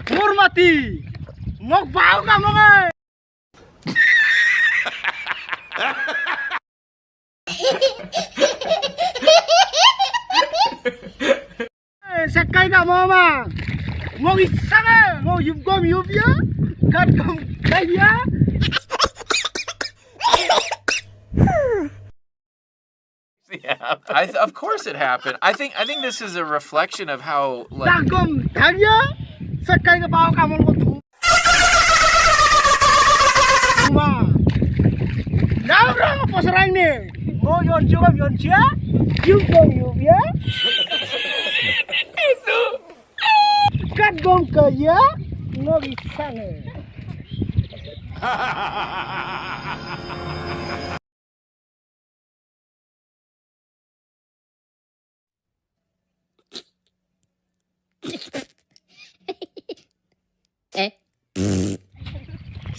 Hormati. Magbao ka mga. Sakay ka mama. Mo isanga, mo yubgom yubya. Kat kom kaya. Yeah, of course it happened. I think this is a reflection of how like. Dagom kaya. Sakay ka bao ka mo ko tu. Ma. Naurang po sarang ni. Mo yon jom yon chia. Yubgom yubya. Kat kom kaya. Mo isanga.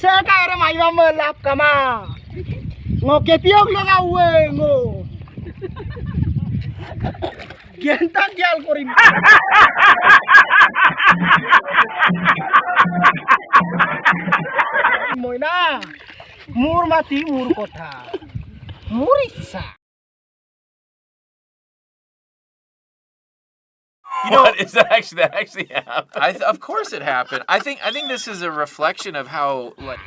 Sekarang ayo melap kama. Ngoke tiok lo kawe ngo. Gentak jal korim. Moina. Mur mati mur kota. Murisa. You know what? Is that actually happened? Of course it happened. I think this is a reflection of how like.